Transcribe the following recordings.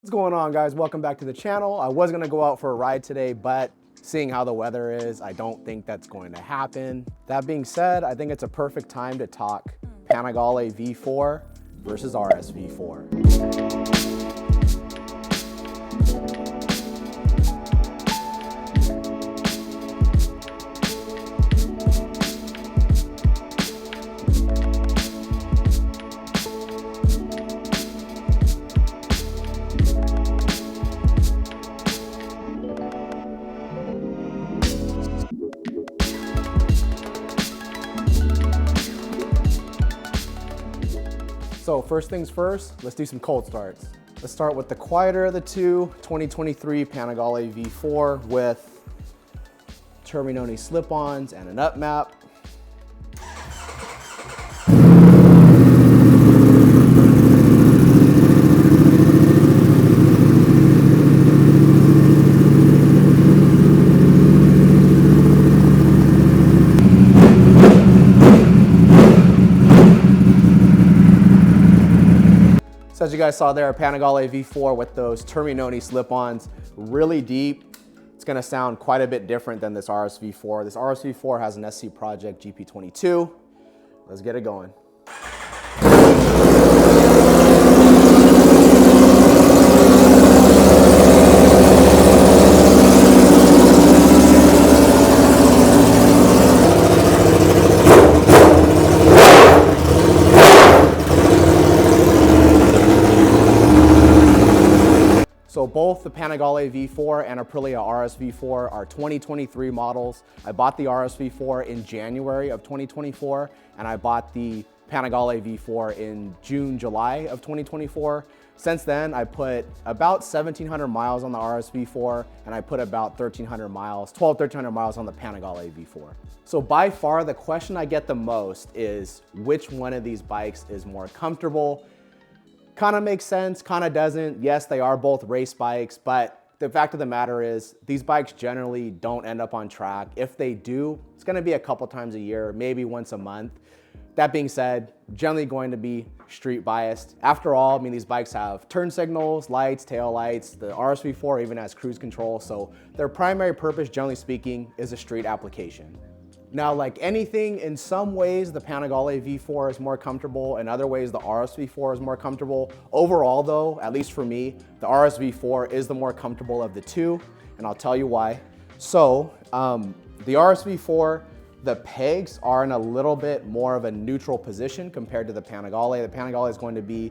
What's going on, guys? Welcome back to the channel. I was gonna go out for a ride today, but seeing how the weather is, I don't think that's going to happen. That being said, I think it's a perfect time to talk Panigale V4 versus RSV4. So first things first, let's do some cold starts. Let's start with the quieter of the two, 2023 Panigale V4 with Terminoni slip-ons and an up map. So as you guys saw there, a Panigale V4 with those Terminoni slip-ons, really deep. It's gonna sound quite a bit different than this RSV4. This RSV4 has an SC Project GP22. Let's get it going. So both the Panigale V4 and Aprilia RSV4 are 2023 models. I bought the RSV4 in January of 2024, and I bought the Panigale V4 in June, July of 2024. Since then, I put about 1,700 miles on the RSV4, and I put about 1,300 miles, 1,300 miles on the Panigale V4. So by far, the question I get the most is which one of these bikes is more comfortable? Kind of makes sense, kind of doesn't. Yes, they are both race bikes, but the fact of the matter is these bikes generally don't end up on track. If they do, it's gonna be a couple times a year, maybe once a month. That being said, generally going to be street biased. After all, I mean, these bikes have turn signals, lights, tail lights. The RSV4 even has cruise control. So their primary purpose, generally speaking, is a street application. Now, like anything, in some ways, the Panigale V4 is more comfortable. In other ways, the RSV4 is more comfortable. Overall, though, at least for me, the RSV4 is the more comfortable of the two, and I'll tell you why. So, the RSV4, the pegs are in a little bit more of a neutral position compared to the Panigale. The Panigale is going to be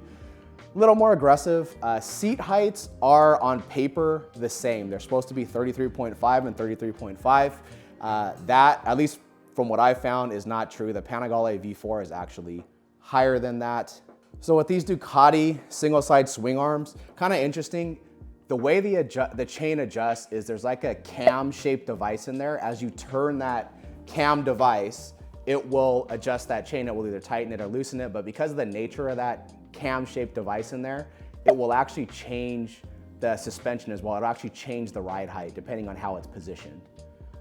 a little more aggressive. Seat heights are on paper the same. They're supposed to be 33.5 and 33.5. That, at least from what I found, is not true. The Panigale V4 is actually higher than that. So with these Ducati single side swing arms, kind of interesting. The way the chain adjusts is there's like a cam shaped device in there. As you turn that cam device, it will adjust that chain. It will either tighten it or loosen it. But because of the nature of that cam shaped device in there, it will actually change the suspension as well. It'll actually change the ride height depending on how it's positioned.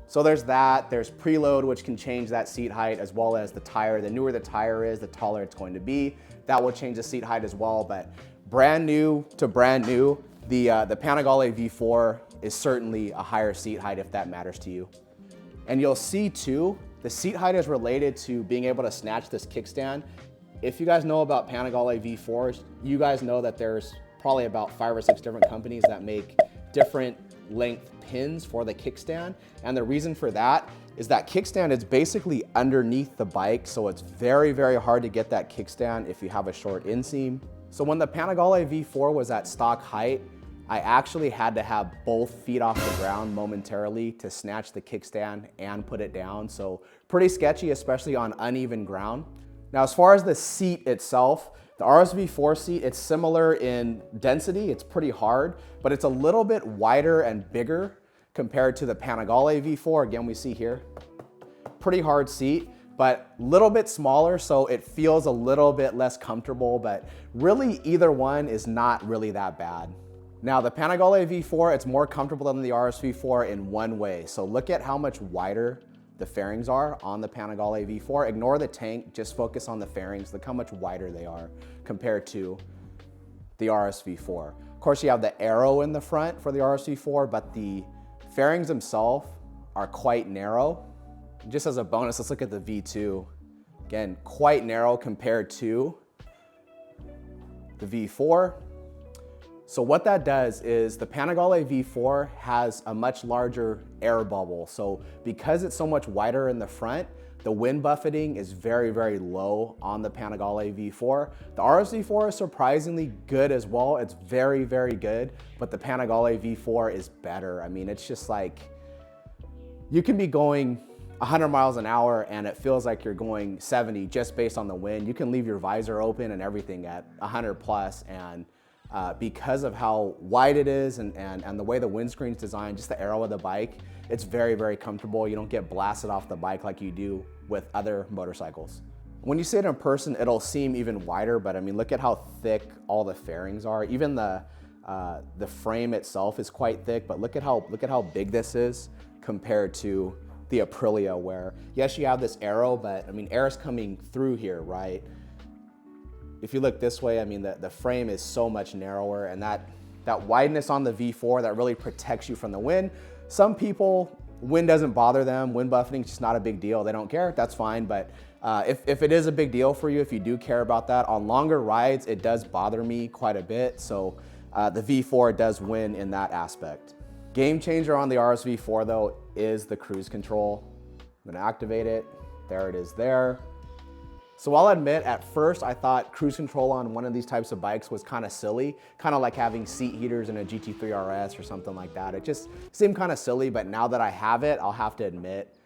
So there's that, there's preload, which can change that seat height, as well as the tire. The newer the tire is, the taller it's going to be. That will change the seat height as well, but brand new to brand new, the Panigale V4 is certainly a higher seat height if that matters to you. And you'll see too, the seat height is related to being able to snatch this kickstand. If you guys know about Panigale V4s, you guys know that there's probably about 5 or 6 different companies that make different length pins for the kickstand. And the reason for that is that kickstand is basically underneath the bike. So it's very, very hard to get that kickstand if you have a short inseam. So when the Panigale V4 was at stock height, I actually had to have both feet off the ground momentarily to snatch the kickstand and put it down. So pretty sketchy, especially on uneven ground. Now, as far as the seat itself, the RSV4 seat, it's similar in density, it's pretty hard, but it's a little bit wider and bigger compared to the Panigale V4. Again, we see here, pretty hard seat, but a little bit smaller, so it feels a little bit less comfortable, but really either one is not really that bad. Now, the Panigale V4, it's more comfortable than the RSV4 in one way. So look at how much wider the fairings are on the Panigale V4. Ignore the tank, just focus on the fairings. Look how much wider they are compared to the RSV4. course, you have the arrow in the front for the RSV4, but the fairings themselves are quite narrow. Just as a bonus, let's look at the V2. Again, quite narrow compared to the V4. So what that does is the Panigale V4 has a much larger air bubble. So because it's so much wider in the front, the wind buffeting is very, very low on the Panigale V4. The RSV4 is surprisingly good as well. It's very, very good, but the Panigale V4 is better. I mean, it's just like, you can be going 100 miles an hour and it feels like you're going 70 just based on the wind. You can leave your visor open and everything at 100 plus, and because of how wide it is and the way the windscreen's designed, just the aero of the bike, it's very, very comfortable. You don't get blasted off the bike like you do with other motorcycles. When you see it in person, it'll seem even wider, but I mean, look at how thick all the fairings are. Even the frame itself is quite thick, but look at how big this is compared to the Aprilia, where yes, you have this aero, but I mean, air is coming through here, right? If you look this way, I mean, the frame is so much narrower, and that wideness on the V4, that really protects you from the wind. Some people, wind doesn't bother them. Wind buffeting is just not a big deal. They don't care, that's fine. But if it is a big deal for you, if you do care about that, on longer rides, it does bother me quite a bit. So the V4 does win in that aspect. Game changer on the RSV4 though is the cruise control. I'm gonna activate it. There it is there. So I'll admit, at first I thought cruise control on one of these types of bikes was kind of silly, kind of like having seat heaters in a GT3 RS or something like that. It just seemed kind of silly, but now that I have it, I'll have to admit,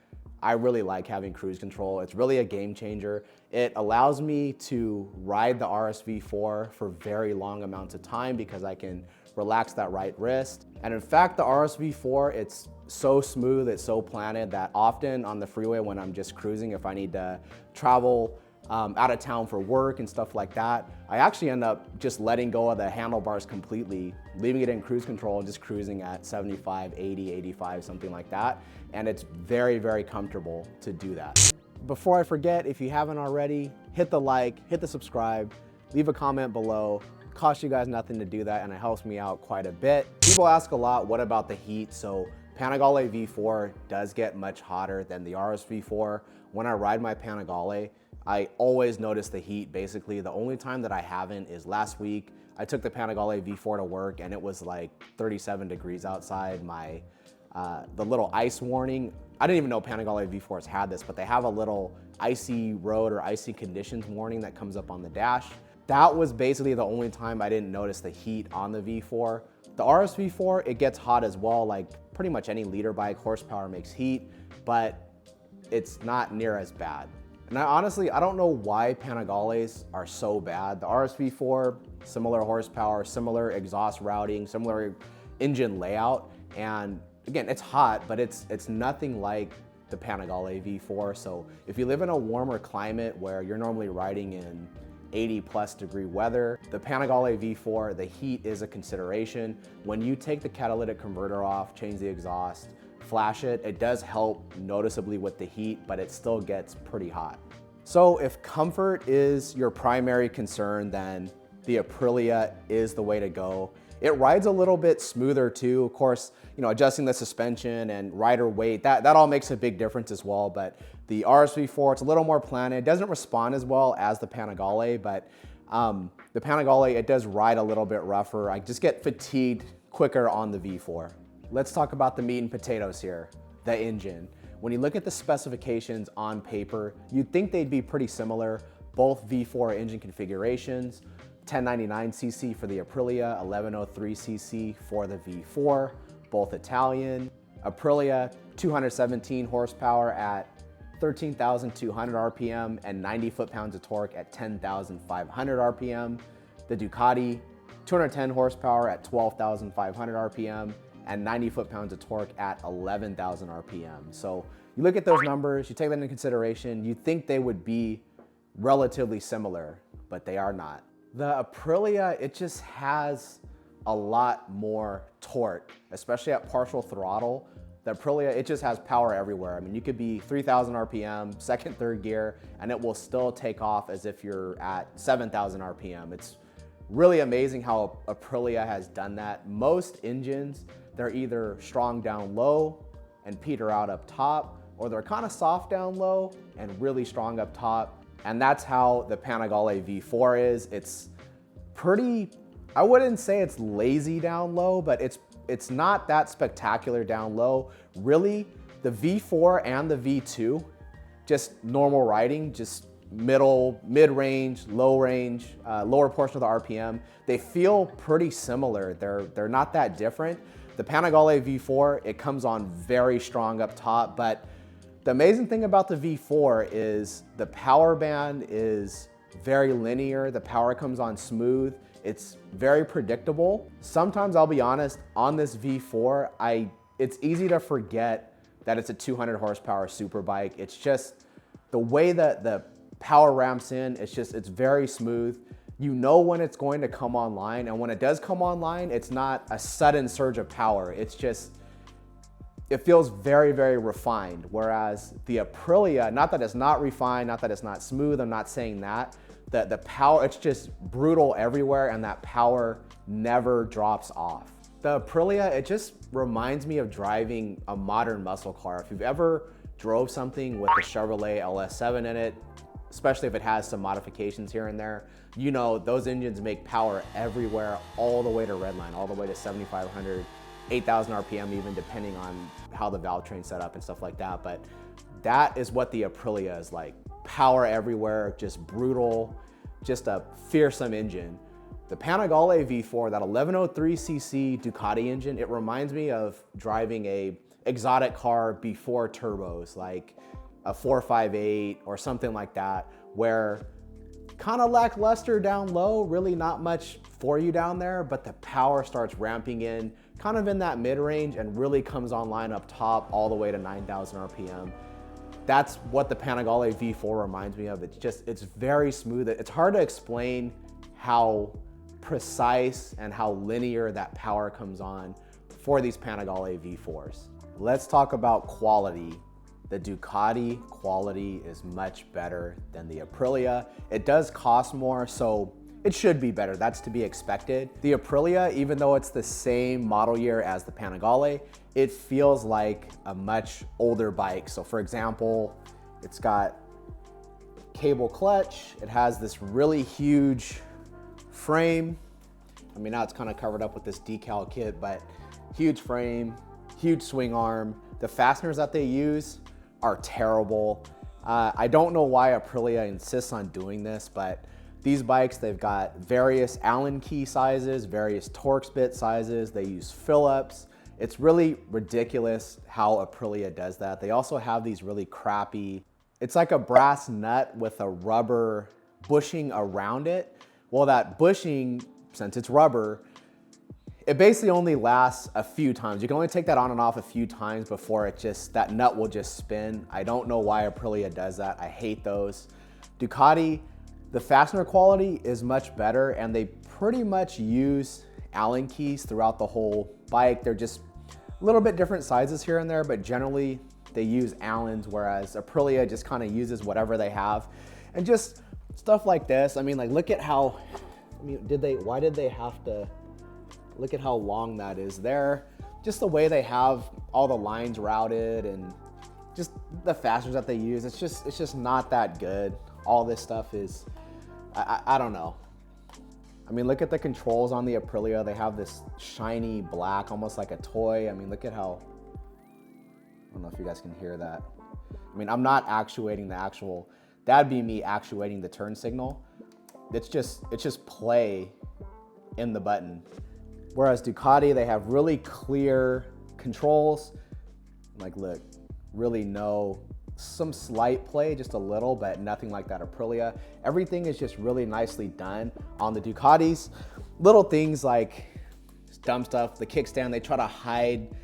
I really like having cruise control. It's really a game changer. It allows me to ride the RSV4 for very long amounts of time because I can relax that right wrist. And in fact, the RSV4, it's so smooth, it's so planted that often on the freeway when I'm just cruising, if I need to travel out of town for work and stuff like that, I actually end up just letting go of the handlebars completely, leaving it in cruise control and just cruising at 75, 80, 85, something like that. And it's very, very comfortable to do that. Before I forget, if you haven't already, hit the like, hit the subscribe, leave a comment below. It costs you guys nothing to do that, and it helps me out quite a bit. People ask a lot, what about the heat? So Panigale V4 does get much hotter than the RSV4. When I ride my Panigale, I always notice the heat. Basically, the only time that I haven't is last week. I took the Panigale V4 to work and it was like 37 degrees outside. The little ice warning, I didn't even know Panigale V4s had this, but they have a little icy road or icy conditions warning that comes up on the dash. That was basically the only time I didn't notice the heat on the V4. The RSV4, it gets hot as well, like pretty much any leader bike, horsepower makes heat, but it's not near as bad. And honestly, I don't know why Panigales are so bad. The RSV4, similar horsepower, similar exhaust routing, similar engine layout. And again, it's hot, but it's nothing like the Panigale V4. So if you live in a warmer climate where you're normally riding in 80+ degree weather, the Panigale V4, the heat is a consideration. When you take the catalytic converter off, change the exhaust, flash it, it does help noticeably with the heat, but it still gets pretty hot. So if comfort is your primary concern, then the Aprilia is the way to go. It rides a little bit smoother too. Of course, you know, adjusting the suspension and rider weight, that all makes a big difference as well. But the RSV4, it's a little more planted. It doesn't respond as well as the Panigale, but the Panigale, it does ride a little bit rougher. I just get fatigued quicker on the V4. Let's talk about the meat and potatoes here, the engine. When you look at the specifications on paper, you'd think they'd be pretty similar. Both V4 engine configurations, 1099cc for the Aprilia, 1103cc for the V4, both Italian. Aprilia, 217 horsepower at 13,200 RPM and 90 foot-pounds of torque at 10,500 RPM. The Ducati, 210 horsepower at 12,500 RPM and 90 foot-pounds of torque at 11,000 RPM. So you look at those numbers, you take that into consideration, you think they would be relatively similar, but they are not. The Aprilia, it just has a lot more torque, especially at partial throttle. The Aprilia, it just has power everywhere. I mean, you could be 3,000 RPM, second, third gear, and it will still take off as if you're at 7,000 RPM. It's really amazing how Aprilia has done that. Most engines, they're either strong down low and peter out up top, or they're kind of soft down low and really strong up top. And that's how the Panigale V4 is. It's pretty, I wouldn't say it's lazy down low, but it's not that spectacular down low. Really, the V4 and the V2, just normal riding, just mid-range, low range, lower portion of the RPM, they feel pretty similar. They're not that different. The Panigale V4, it comes on very strong up top, but the amazing thing about the V4 is the power band is very linear. The power comes on smooth. It's very predictable. Sometimes, I'll be honest, on this V4, it's easy to forget that it's a 200 horsepower superbike. It's just the way that the power ramps in, it's very smooth. You know when it's going to come online, and when it does come online, it's not a sudden surge of power. It's just, it feels very, very refined. Whereas the Aprilia, not that it's not refined, not that it's not smooth, I'm not saying that. The power, it's just brutal everywhere, and that power never drops off. The Aprilia, it just reminds me of driving a modern muscle car. If you've ever drove something with a Chevrolet LS7 in it, especially if it has some modifications here and there, you know those engines make power everywhere, all the way to redline, all the way to 7,500, 8,000 RPM even, depending on how the valve train's set up and stuff like that. But that is what the Aprilia is like. Power everywhere, just brutal, just a fearsome engine. The Panigale V4, that 1103cc Ducati engine, it reminds me of driving a exotic car before turbos, like a 458 or something like that, where kind of lackluster down low, really not much for you down there, but the power starts ramping in, kind of in that mid-range, and really comes online up top all the way to 9,000 RPM. That's what the Panigale V4 reminds me of. It's very smooth. It's hard to explain how precise and how linear that power comes on for these Panigale V4s. Let's talk about quality. The Ducati quality is much better than the Aprilia. It does cost more, so it should be better. That's to be expected. The Aprilia, even though it's the same model year as the Panigale, it feels like a much older bike. So for example, it's got cable clutch. It has this really huge frame. I mean, now it's kind of covered up with this decal kit, but huge frame, huge swing arm. The fasteners that they use are terrible. I don't know why Aprilia insists on doing this, but these bikes, they've got various Allen key sizes, various Torx bit sizes. They use Phillips. It's really ridiculous how Aprilia does that. They also have these really crappy, it's like a brass nut with a rubber bushing around it. Well, that bushing, since it's rubber, it basically only lasts a few times. You can only take that on and off a few times before that nut will just spin. I don't know why Aprilia does that. I hate those. Ducati, the fastener quality is much better, and they pretty much use Allen keys throughout the whole bike. They're just a little bit different sizes here and there, but generally they use Allens, whereas Aprilia just kind of uses whatever they have. And just stuff like this. I mean, like, look at how, why did they have to, look at how long that is there. Just the way they have all the lines routed and just the fasteners that they use. It's just not that good. All this stuff is, I don't know. I mean, look at the controls on the Aprilia. They have this shiny black, almost like a toy. I mean, look at how, I don't know if you guys can hear that. I mean, I'm not actuating the actual, that'd be me actuating the turn signal. It's just play in the button. Whereas Ducati, they have really clear controls. Like, look, really some slight play, just a little, but nothing like that Aprilia. Everything is just really nicely done on the Ducatis. Little things like dumb stuff, the kickstand, they try to hide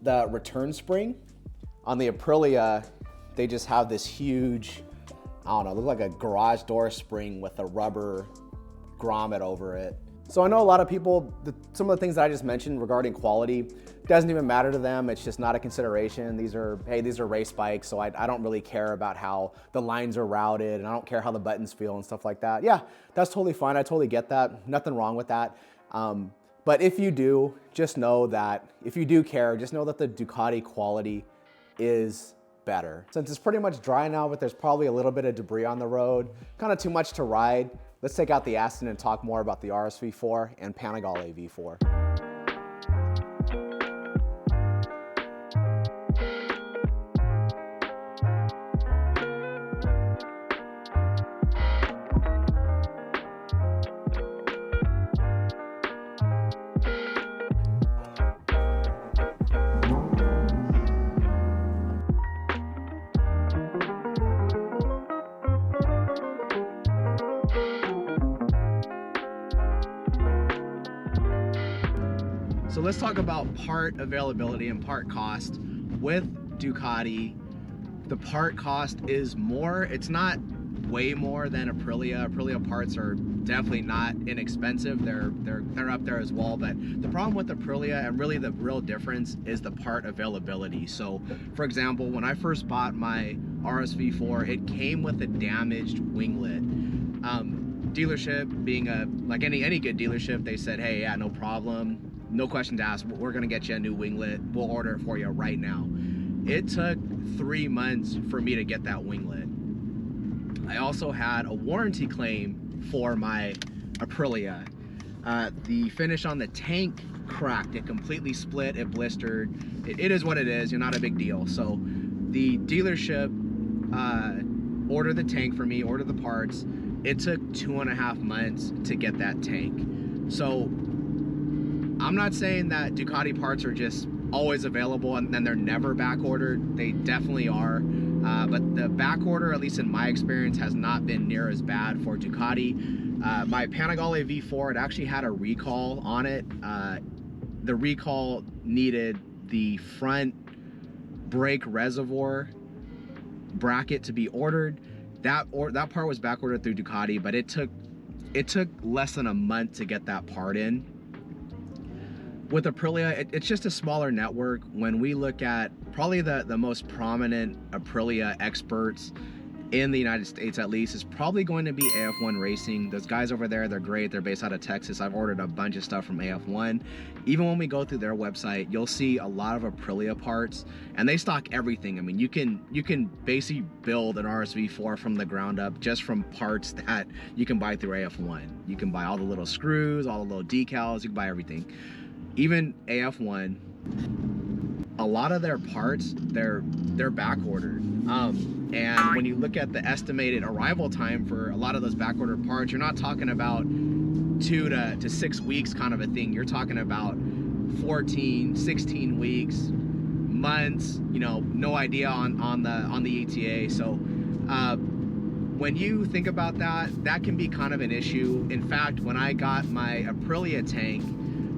the return spring. On the Aprilia, they just have this huge, I don't know, look like a garage door spring with a rubber grommet over it. So I know a lot of people, some of the things that I just mentioned regarding quality doesn't even matter to them. It's just not a consideration. These are race bikes, so I don't really care about how the lines are routed, and I don't care how the buttons feel and stuff like that. Yeah, that's totally fine. I totally get that. Nothing wrong with that. But if you do, just know that, if you do care, just know that the Ducati quality is better. Since it's pretty much dry now, but there's probably a little bit of debris on the road, kind of too much to ride, let's take out the Aston and talk more about the RSV4 and Panigale V4. So let's talk about part availability and part cost. With Ducati, the part cost is more. It's not way more than Aprilia. Aprilia parts are definitely not inexpensive. They're up there as well. But the problem with Aprilia, and really the real difference, is the part availability. So for example, when I first bought my RSV4, it came with a damaged winglet. Dealership, being like any good dealership, they said, hey, yeah, no problem. No questions asked, we're gonna get you a new winglet. We'll order it for you right now. It took 3 months for me to get that winglet. I also had a warranty claim for my Aprilia. The finish on the tank cracked. It completely split, it blistered. It is what it is, not a big deal. So the dealership ordered the tank for me, ordered the parts. It took 2.5 months to get that tank. So I'm not saying that Ducati parts are just always available and then they're never back ordered. They definitely are. But the back order, at least in my experience, has not been near as bad for Ducati. My Panigale V4, it actually had a recall on it. The recall needed the front brake reservoir bracket to be ordered. That part was back ordered through Ducati, but it took less than a month to get that part in. With Aprilia, it's just a smaller network. When we look at probably the most prominent Aprilia experts in the United States, at least, is probably going to be AF1 Racing. Those guys over there, they're great. They're based out of Texas. I've ordered a bunch of stuff from AF1. Even when we go through their website, you'll see a lot of Aprilia parts, and they stock everything. I mean, you can basically build an RSV4 from the ground up just from parts that you can buy through AF1. You can buy all the little screws, all the little decals, you can buy everything. Even AF1, a lot of their parts, they're back ordered. And when you look at the estimated arrival time for a lot of those back ordered parts, you're not talking about 2 to 6 weeks kind of a thing. You're talking about 14, 16 weeks, months, no idea on the ETA. So when you think about that can be kind of an issue. In fact, when I got my Aprilia tank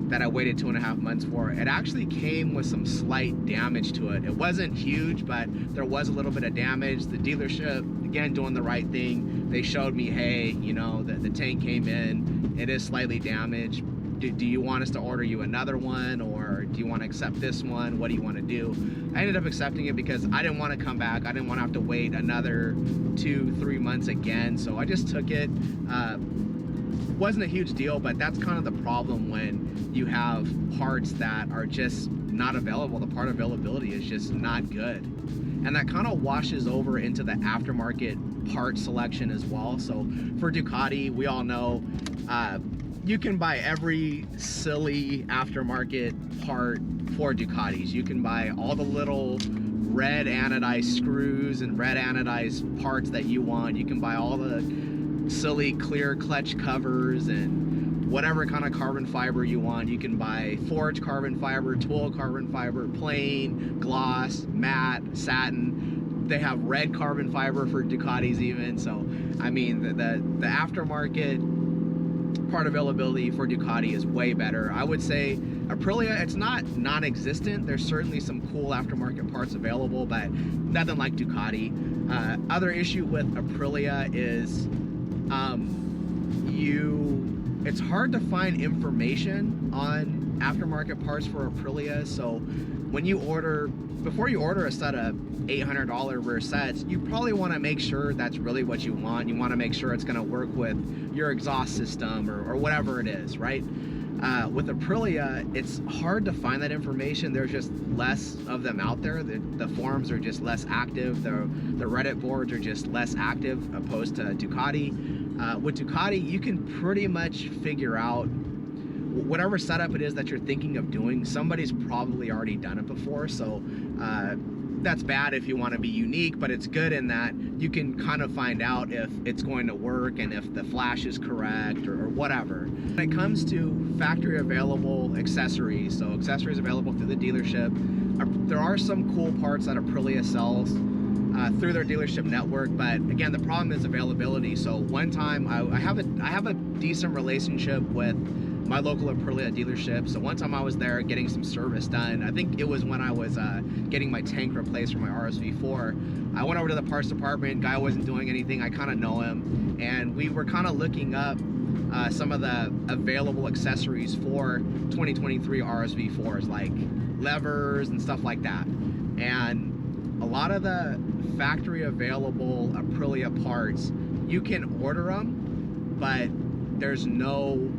that I waited 2.5 months for, it actually came with some slight damage to it. It wasn't huge, but there was a little bit of damage. The dealership, again, doing the right thing, they showed me, hey, the tank came in, it is slightly damaged. Do you want us to order you another one, or do you want to accept this one? What do you want to do? I ended up accepting it because I didn't want to come back. I didn't want to have to wait another 2-3 months again, so I just took it. Wasn't a huge deal, but that's kind of the problem when you have parts that are just not available. The part availability is just not good, and that kind of washes over into the aftermarket part selection as well. So for Ducati, we all know you can buy every silly aftermarket part for Ducatis. You can buy all the little red anodized screws and red anodized parts that you want. You can buy all the silly clear clutch covers and whatever kind of carbon fiber you want. You can buy forged carbon fiber, tool carbon fiber, plain, gloss, matte, satin. They have red carbon fiber for Ducatis even. So I mean, the aftermarket part availability for Ducati is way better. I would say Aprilia, it's not non-existent. There's certainly some cool aftermarket parts available, but nothing like Ducati. Other issue with Aprilia is it's hard to find information on aftermarket parts for Aprilia. So when you order, before you order a set of $800 rear sets, you probably want to make sure that's really what you want. You want to make sure it's going to work with your exhaust system or whatever it is, right? With Aprilia, it's hard to find that information. There's just less of them out there. The forums are just less active. The Reddit boards are just less active opposed to Ducati. With Ducati, you can pretty much figure out whatever setup it is that you're thinking of doing. Somebody's probably already done it before, so that's bad if you want to be unique, but it's good in that you can kind of find out if it's going to work and if the flash is correct or whatever. When it comes to factory available accessories, so accessories available through the dealership, there are some cool parts that Aprilia sells through their dealership network, but again, the problem is availability. So one time I have a decent relationship with my local Aprilia dealership. So one time I was there getting some service done. I think it was when I was getting my tank replaced for my RSV4. I went over to the parts department. Guy wasn't doing anything. I kind of know him, and we were kind of looking up some of the available accessories for 2023 RSV4s, like levers and stuff like that. And a lot of the factory available Aprilia parts, you can order them, but there's no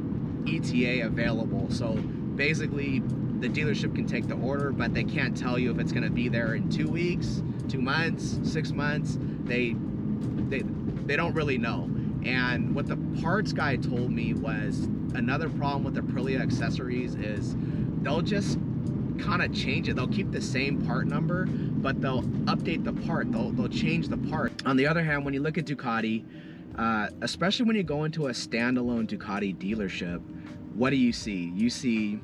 ETA available. So basically the dealership can take the order, but they can't tell you if it's going to be there in 2 weeks, 2 months, 6 months. They don't really know. And what the parts guy told me was another problem with Aprilia accessories is they'll just kind of change it. They'll keep the same part number, but they'll update the part. They'll change the part. On the other hand, when you look at Ducati, especially when you go into a standalone Ducati dealership, what do you see? You see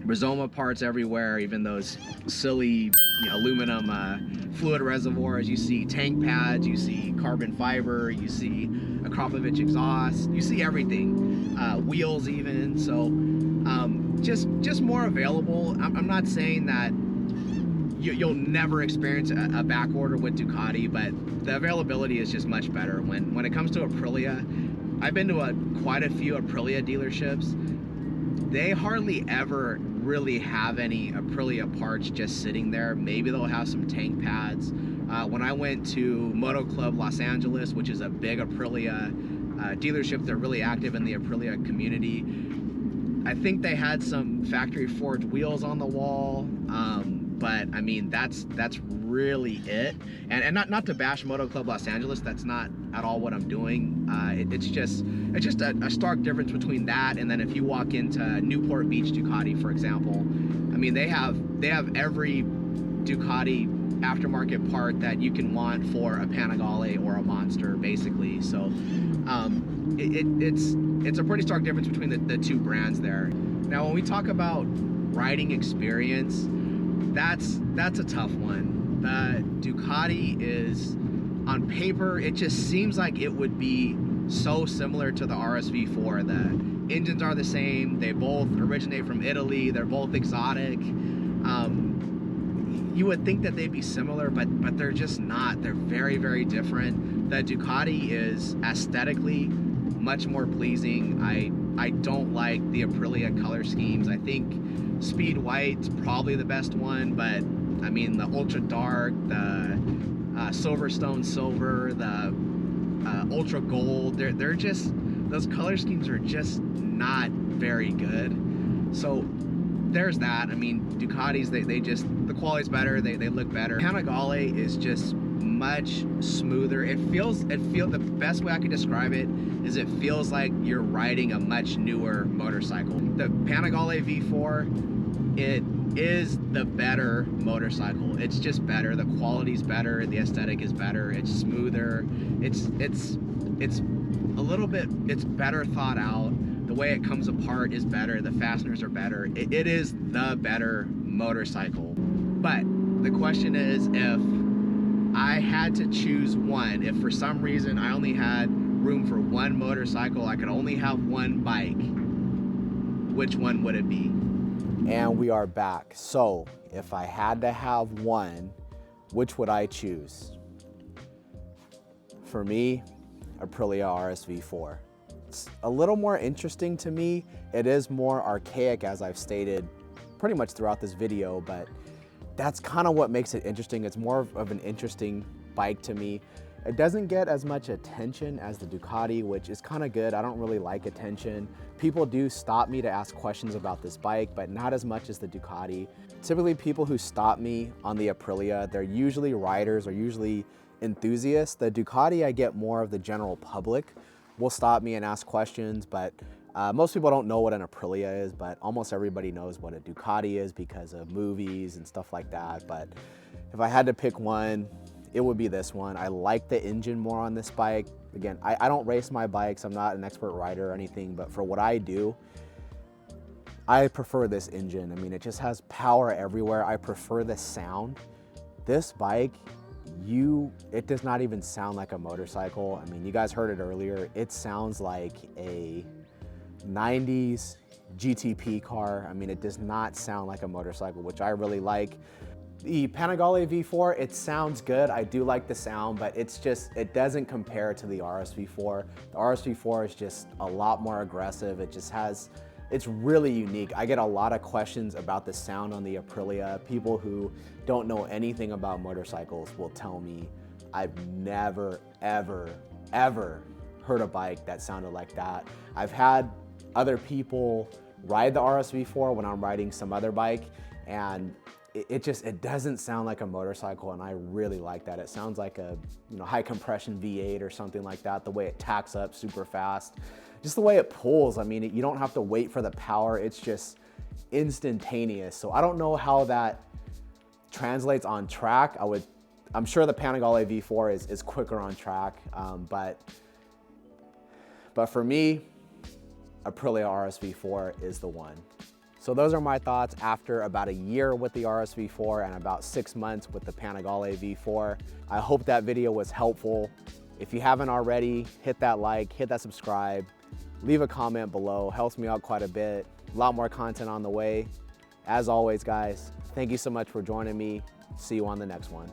Rizoma parts everywhere, even those silly aluminum fluid reservoirs. You see tank pads, you see carbon fiber, you see Akrapovic exhaust, you see everything, wheels even. So just more available. I'm not saying that you'll never experience a back order with Ducati, but the availability is just much better. When it comes to Aprilia, I've been to quite a few Aprilia dealerships. They hardly ever really have any Aprilia parts just sitting there. Maybe they'll have some tank pads. When I went to Moto Club Los Angeles, which is a big Aprilia dealership, they're really active in the Aprilia community. I think they had some factory forged wheels on the wall, but I mean that's really it. And not to bash Moto Club Los Angeles, that's not at all what I'm doing. It's just a stark difference between that and then if you walk into Newport Beach Ducati, for example. I mean they have every Ducati aftermarket part that you can want for a Panigale or a Monster, basically. So it's a pretty stark difference between the two brands there. Now when we talk about riding experience, that's a tough one. The Ducati is, on paper, it just seems like it would be so similar to the RSV4. The engines are the same, they both originate from Italy, they're both exotic. You would think that they'd be similar, but they're just not. They're very, very different. The Ducati is aesthetically much more pleasing. I don't like the Aprilia color schemes. I think Speed White's probably the best one, but I mean the Ultra Dark, the Silverstone Silver, the Ultra Gold, they're just, those color schemes are just not very good. So there's that. I mean, Ducatis, they just, the quality's better, they look better. Panigale is just much smoother. It feels, the best way I could describe it is it feels like you're riding a much newer motorcycle. The Panigale V4, it is the better motorcycle. It's just better. The quality's better, the aesthetic is better, it's smoother, it's a little bit, it's better thought out. The way it comes apart is better, the fasteners are better. It is the better motorcycle. But the question is, if I had to choose one, if for some reason I only had room for one motorcycle, I could only have one bike, which one would it be? And we are back. So if I had to have one, which would I choose? For me, Aprilia RSV4. it's a little more interesting to me. It is more archaic, as I've stated pretty much throughout this video, but that's kind of what makes it interesting. It's more of an interesting bike to me. It doesn't get as much attention as the Ducati, which is kind of good. I don't really like attention. People do stop me to ask questions about this bike, but not as much as the Ducati. Typically, people who stop me on the Aprilia, they're usually riders or usually enthusiasts. The Ducati, I get more of the general public will stop me and ask questions, but most people don't know what an Aprilia is, but almost everybody knows what a Ducati is because of movies and stuff like that. But if I had to pick one, it would be this one. I like the engine more on this bike. Again, I don't race my bikes. I'm not an expert rider or anything, but for what I do, I prefer this engine. I mean, it just has power everywhere. I prefer the sound. This bike, it does not even sound like a motorcycle. I mean, you guys heard it earlier. It sounds like a 90s GTP car. I mean, it does not sound like a motorcycle, which I really like. The Panigale V4, it sounds good. I do like the sound, but it doesn't compare to the RSV4. The RSV4 is just a lot more aggressive. It's really unique. I get a lot of questions about the sound on the Aprilia. People who don't know anything about motorcycles will tell me, I've never, ever, ever heard a bike that sounded like that. I've had other people ride the RSV4 when I'm riding some other bike, and it doesn't sound like a motorcycle, and I really like that. It sounds like a high compression V8 or something like that, the way it tacks up super fast. Just the way it pulls, I mean, you don't have to wait for the power, it's just instantaneous. So I don't know how that translates on track. I'm sure the Panigale V4 is quicker on track, but for me, Aprilia RSV4 is the one. So those are my thoughts after about a year with the RSV4 and about 6 months with the Panigale V4. I hope that video was helpful. If you haven't already, hit that like, hit that subscribe, leave a comment below, helps me out quite a bit. A lot more content on the way. As always, guys, thank you so much for joining me. See you on the next one.